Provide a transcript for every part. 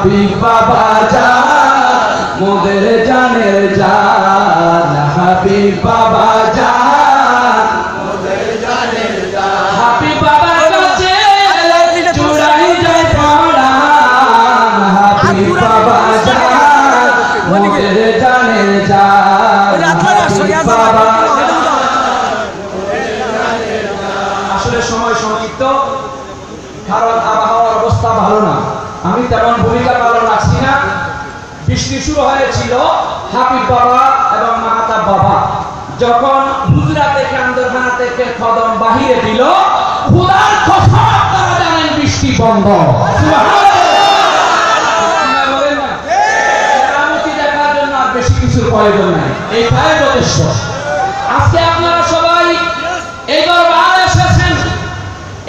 হাবিব বাবা জান মোদের জানের জান হাবিব বাবা জান মোদের জানের জান হাবিব বাবার কাছে চুড়াই যায় পরাণ হাবিব বাবা জান মোদের জানের জান হাবিব বাবা আসলে সময় সংক্ষিপ্ত কারণ আবহাওয়ার অবস্থা ভালো না আমি তেমন ভূমিকা পালন রাখছি না বৃষ্টি শুরু হয়েছিল হাবিব বাবা এবং মাহতাব বাবা যখন হুজরা থেকে আন্দরখানা থেকে কদম বাহিরে দিল খোদার কসম আপনারা জানেন বৃষ্টি বন্ধ সুবহানাল্লাহ বলেন না কেরামতি দেখার জন্য আর বেশি কিছু প্রয়োজন নাই এইটাই যথেষ্ট আজকে আপনারা সবাই এই দরবারে এসেছেন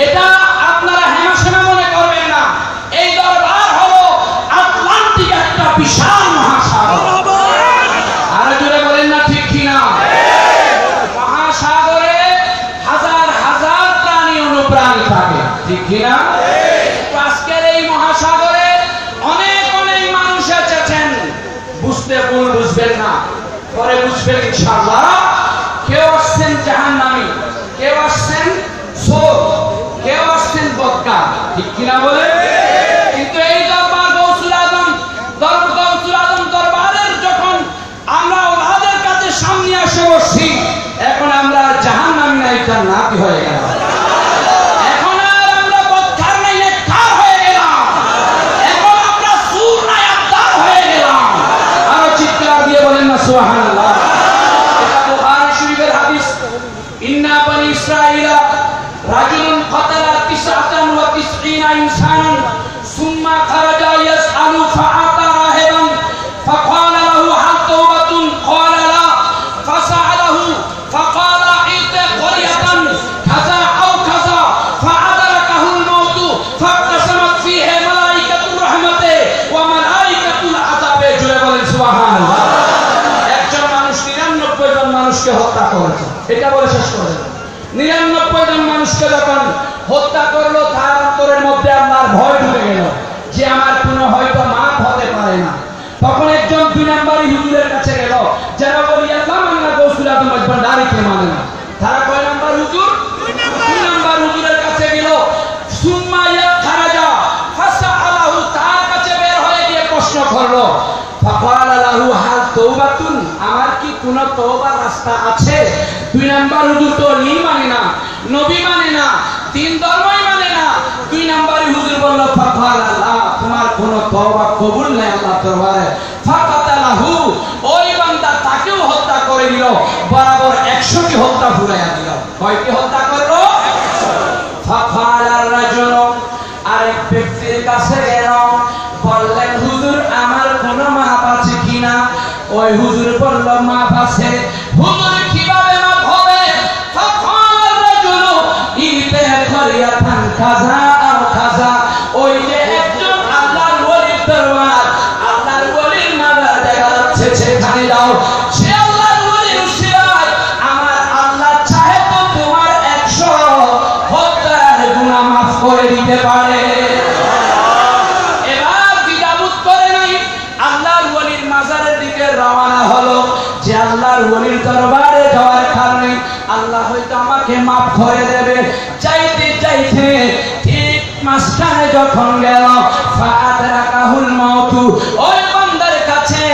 এটা আপনারা হেমাসেনা মনে করবেন না এই দরবার হলো আটলান্টিক একটা বিশাল মহাসাগর আর জোরে বলেন না ঠিক কিনা মহাসাগরে হাজার হাজার প্রাণী অনুপ্রাণী থাকে ঠিক কিনা আজকের এই মহাসাগরে অনেক অনেক মানুষ এসেছেন বুঝতে ভুল বুঝবেন না পরে বুঝবেন ইনশাআল্লাহ কেউ আসছেন জাহান্নামী কেউ আসছেন সোর কেউ আসছেন বদকা ঠিক কিনা বলে কিন্তু এই দরবার গৌসুল আজম দরবারের যখন আমরা ওনাদের কাছে সামনে এসে বসছি এখন আমরা জাহান্নামী নাই জান্নাতি হয়ে গেলাম এখন আর আমরা বদকার নাই নেককার হয়ে গেলাম এখন আমরা সুর নাই আব্দার হয়ে গেলাম আর চিৎকার দিয়ে বলেন না সুবহানাল্লাহ এটা বুখারী শরীফের হাদিস ইন্না বনি ইসরাঈলা রাজুলুন قتل 99 إنسانا ثم خرج يسأل فأتى راهبا فقال له هل توبة قال لا فسأله فقال أعط قرية كذا أو كذا فأدركه الموت فاقتسمت فيه ملائكة الرحمة وملائكة العذاب جل سبحان الله একজন মানুষ 99 জন মানুষকে হত্যা করেছে এটা বলে শেষ করে 99 জন মানুষকে যখন হত্যা করলো তার অন্তরের মধ্যে আল্লাহর ভয় ঢুকে গেল যে আমার কোনো হয়তো মাফ হতে পারে না তখন একজন 2 নম্বরই হুজুরের কাছে গেল যারা বলি আল্লাহ মান্না গৌসুল আজম ভান্ডারীকে মানে না তারা কয় নাম্বার হুজুর 2 নম্বর হুজুরের কাছে গেল সুম্মা ইয়া খারাজা ফাসআলাহু তার কাছে বের হয়ে গিয়ে প্রশ্ন করলো ফাকালা লাহু হাল তাওবাতুন আমার কি কোনো তওবার রাস্তা আছে 2 নম্বর হুজুর তো নি মানে না নবী মানে না তিন ধর্মই মানে না 2 নম্বরই হুজুর বলল ফাকালা তোমার কোনো তওবা কবুল নাই আল্লাহর দরবারে ফাকাতালাহু ওই বান্দা তাকেও হত্যা করে দিল বরাবর 100 টি হত্যা পুরায়া দিল কয়টি হত্যা করলো 100 ফাকালা রাজুল আরেক ব্যক্তির কাছে গেল বললেন হুজুর আমার কোনো মাপ আছে কিনা ওই হুজুর বলল মাপ আছে হুজুর কিভাবে মাপ হবে ফাকালা রাজুল ইতে করিয়াতান কাজা আও কাজা ওই যে একজন আল্লাহর ওলির দরবার আল্লাহর ওলির মাজার দেখা যাচ্ছে সেখানে যাও সে আল্লাহর ওলির উসিলায় আমার আল্লাহ চাহে তো তোমার 100 হত্যার গুনাহ মাফ করে দিতে পারে রওনা হলো যে আল্লাহর ওলির দরবারে যাওয়ার কারণে আল্লাহ হয়তো আমাকে maaf করে দেবে চাইতে চাইতে ঠিক মাঝখানে যখন গেল ফাআদরাকাহুল মাউত ওই বান্দার কাছে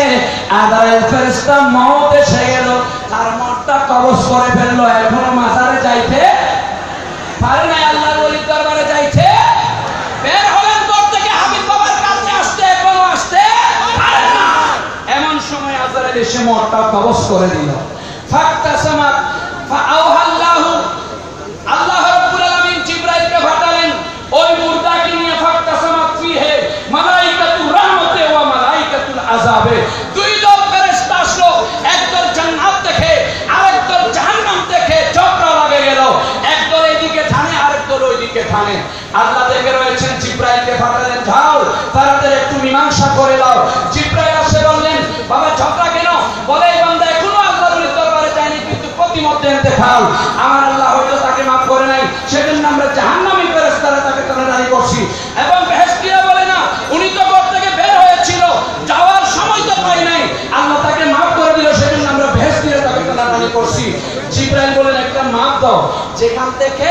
আদরাইল ফেরেশতা মওত এসে গেল তার মরটা কবজ করে ফেললো এখন মাজারে যাইতে পারে না আল্লাহর ওলির দরবারে যাইতে বের হলেন দর থেকে হাবিব বাবার কাছে আসতে কোনো আসতে পারে না এমন সময় আজরাইল এসে মরটা কবজ করে দিল ফাকতাসামাত ফাআওহাল্লাহু আল্লাহ রাব্বুল আলামিন জিবরাইলকে পাঠালেন ওই মুর্দাকে নিয়ে ফাকতাসামাত ফিহে মালাইকাতুর রাহমাতে ওয়া মালাইকাতুল আযাবে দুই দল ফেরেশতা আসলো একদল জান্নাত দেখে আরেকদল জাহান্নাম দেখে ঝগড়া লাগে গেল একদল এদিকে থানে আরেকদল ওইদিকে থানে আল্লাহ দেখে রয়েছেন জিবরাইলকে পাঠালেন যাও তাড়াতাড়ি একটু মীমাংসা করে দাও জিবরাইল এসে বললেন বাবা ঝগড়া কেন বলে এই বান্দা এখনো আল্লাহর দরবারে যায়নি কিন্তু প্রতিমধ্যে ইন্তেকাল আমার আল্লাহ হয়তো তাকে maaf করে নাই সেজন্য আমরা জাহান্নামী ফেরেশতারা তাকে টানাটানি করছি এবং বেহেশতীরা বলে না উনি তো ঘর থেকে বের দাও, যেখান থেকে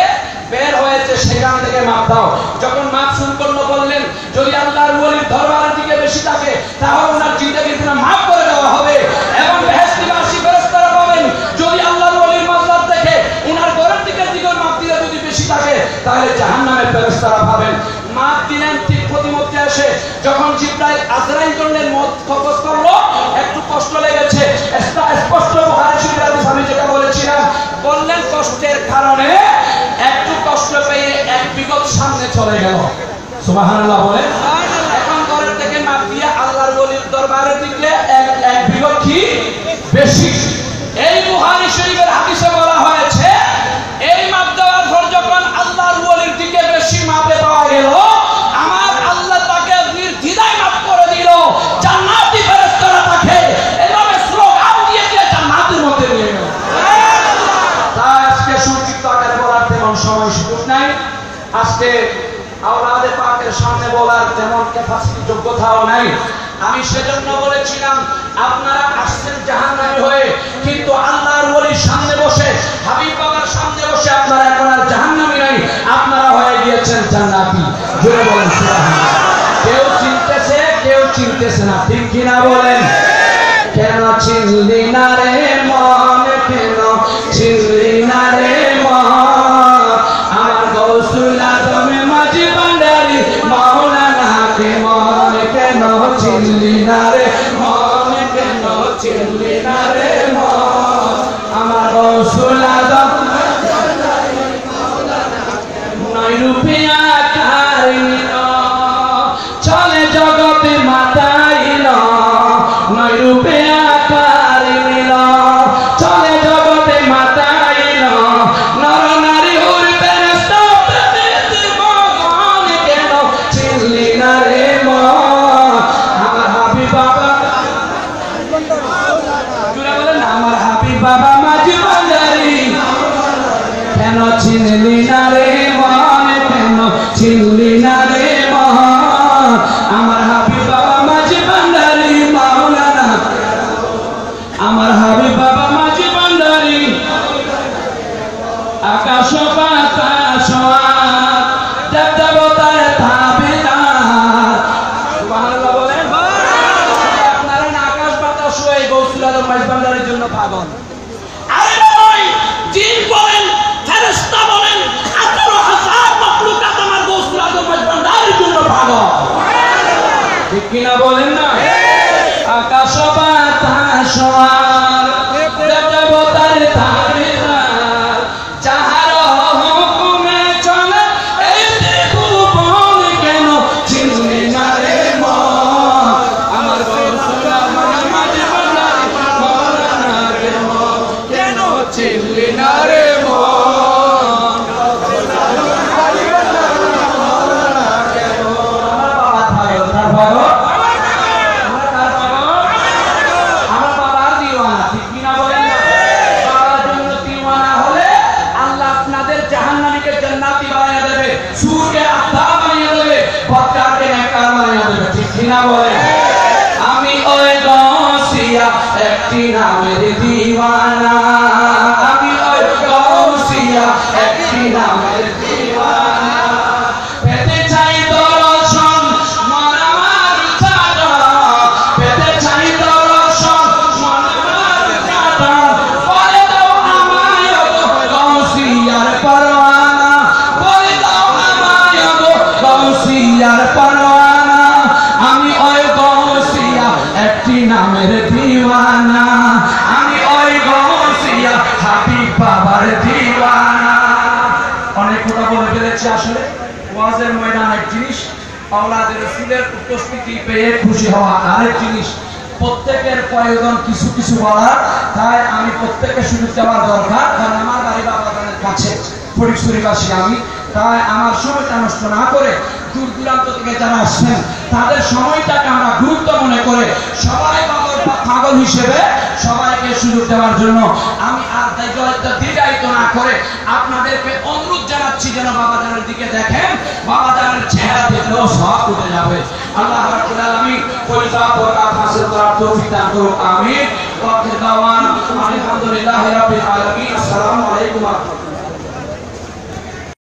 বের হয়েছে সেখান থেকে মাপ দাও। যখন মাপ সম্পন্ন করলেন, যদি আল্লাহর ওলির দরবারের দিকে বেশি থাকে তাহলে ওনার জিন্দেগির গুনাহ মাফ করে দেওয়া হবে এবং বেহেশতবাসী ফেরেশতারা পাবেন। যদি আল্লাহর ওলির মাজলাত থেকে ওনার ঘরের দিকে মাপ দিলে যদি বেশি থাকে তাহলে জাহান্নামের ফেরেশতারা পাবেন। মাপ দিলেন, ঠিক প্রতিমধ্যে আসে যখন জিবরাইল আজরাইল করলেন, মত ফোকাস করলো, একটু কষ্ট লেগেছে, স্পষ্ট বুখারী শরীফের হাদিস আমি যেটা বলেছিলাম, বললেন কষ্টের কারণে একটু কষ্ট পেয়ে এক বিগত সামনে চলে গেল। সুবহানাল্লাহ বলে। এখন ঘরের থেকে মাপ দিয়ে আল্লাহর ওলির দরবারের দিকে এক বিগত কি বেশি। এই বুখারী শরীফের হাদিসে বলা হয়েছে, এই মাপ দেওয়ার পর যখন আল্লাহর ওলির দিকে বেশি মাপে পাওয়া গেল, আমার আল্লাহ তাকে নির্দ্বিধায় মাফ করে দিল। জান্নাতি ফেরেশতারা তাকে এভাবে স্লোগান দিয়ে দিয়ে জান্নাতের মধ্যে নিয়ে গেল। তাই আজকে সংক্ষিপ্ত আকারে বলার তেমন সময় সুযোগ নাই, আজকে আওলাদে পাকের সামনে বলার তেমন ক্যাপাসিটি যোগ্যতাও নাই। আমি সেজন্য বলেছিলাম আপনারা আসছেন জাহান্নামী হয়ে, কিন্তু আল্লাহর ওলির সামনে বসে, হাবিব বাবার সামনে বসে আপনারা এখন আর জাহান্নামী নাই, আপনারা হয়ে গিয়েছেন জান্নাতি। জোরে বলেন সুবহানাল্লাহ। কেউ চিনতেছে, কেউ চিনতেছে না, ঠিক কিনা বলেন? কেন চিনলি না রে মন, কেন চিনলি না রে মন, আমার গৌসুল আজমে মাঝি ভান্ডারি মাওলানা কে মন, কেন চিনলি না রে মন, কেন চিনলি না রে মন, আমার গৌসুল আজম নয় রূপিয়া কারিল, চলে জগতে মাতাইল, নয় রূপিয়া কারিল, চলে জগতে মাতাইল, নর নারী হুর ফেরেশতা পেতে ভগবান, কেন চিনলি না রে মন, আমার হাবিব বাবা, জুড়ে বলেন আমার হাবিব বাবা মাঝি ভান্ডারি, কেন চিনলি না রে মন, কেন চিনলি না রে মন, আমার হাবিব বাবা মাঝি ভান্ডারি মাওলানা, আমার হাবিব বাবা মাঝি ভান্ডারি, আকাশ বাতাস দেবতার তাবেদার। সুবহানাল্লাহ বলেন। আপনারা না আকাশ বাতাস হয়ে গৌসুল আজম মাঝি ভান্ডারির জন্য পাগল? আরে নয়, জিন বলেন, ফেরেশতা বলেন, 18,000 মাখলুকাত আমার গৌসুল আজম মাঝি ভান্ডারির জন্য পাগল। ঠিক কিনা বলেন না? আকাশ বাতাস দেবতার তাবেদার, যাহার হুকুমে চলে এই ত্রিভুবন, কেন চিনলি না রে মন, আমার গৌসুল আজম মাঝি ভান্ডারি মাওলানা কে মন, কেন চিনলি না রে মন, আমার বাবা ভালো, তার ভালো, আমার বাবার দিওয়ানা, ঠিক কিনা বলেন না? বাবার জন্য দিওয়ানা হলে আল্লাহ আপনাদের জাহান্নামীকে জান্নাতি বানিয়ে দেবে, সুরকে আত্মা বানিয়ে দেবে, বদকারকে নেককার বানিয়ে দেবে, ঠিক কিনা বলেন? আমি ওই গৌসিয়া একটি নামের দিওয়ানা, আমি ওই গৌসিয়া একটি নামের দিওয়ানা, পেতে চাই দর্শন মন আমার চাটা, পেতে চাই দর্শন মন আমার চাটা, বলে দাও আমায় গো গৌসিয়ার পরওয়ানা, বলে দাও আমায় গো গৌসিয়ার পরওয়ানা, আমি ওই গৌসিয়া একটি নামের দিওয়ানা, আমি ওই গৌসিয়া হাবিব বাবার দিওয়ানা। অনেক কথা বলে ফেলেছি, আসলে ওয়াজের ময়দান এক জিনিস, আওলাদের রাসূলের উপস্থিতি পেয়ে খুশি হওয়া আরেক জিনিস। প্রত্যেকের প্রয়োজন কিছু কিছু বলার, তাই আমি প্রত্যেকের সুযোগ দেওয়ার দরকার, কারণ আমার বাড়ি বাবাদের কাছে, ফটিকছড়িবাসী আমি, তাই আমার সময়টা নষ্ট না করে দূর দূরান্ত থেকে যারা আসছেন তাদের সময়টাকে আমরা গুরুত্ব মনে করে সবাই পাগল হিসেবে সবাইকে সুযোগ দেওয়ার জন্য আমি আর দীর্ঘায়িত না করে আপনাদেরকে অনুরোধ জানাচ্ছি যেন বাবাজানের দিকে দেখেন, বাবাজানের চেহারা দেখলেও সব উঠে যাবে। আল্লাহ রাব্বুল আলামিন পরিচয় বরকত হাসিল করার তৌফিক দান করুন, আমিন। ওয়া আখির দাওয়ানা আলহামদুলিল্লাহি রাব্বিল আলামিন। আসসালামু আলাইকুম ওয়া রাহমাতুল্লাহ।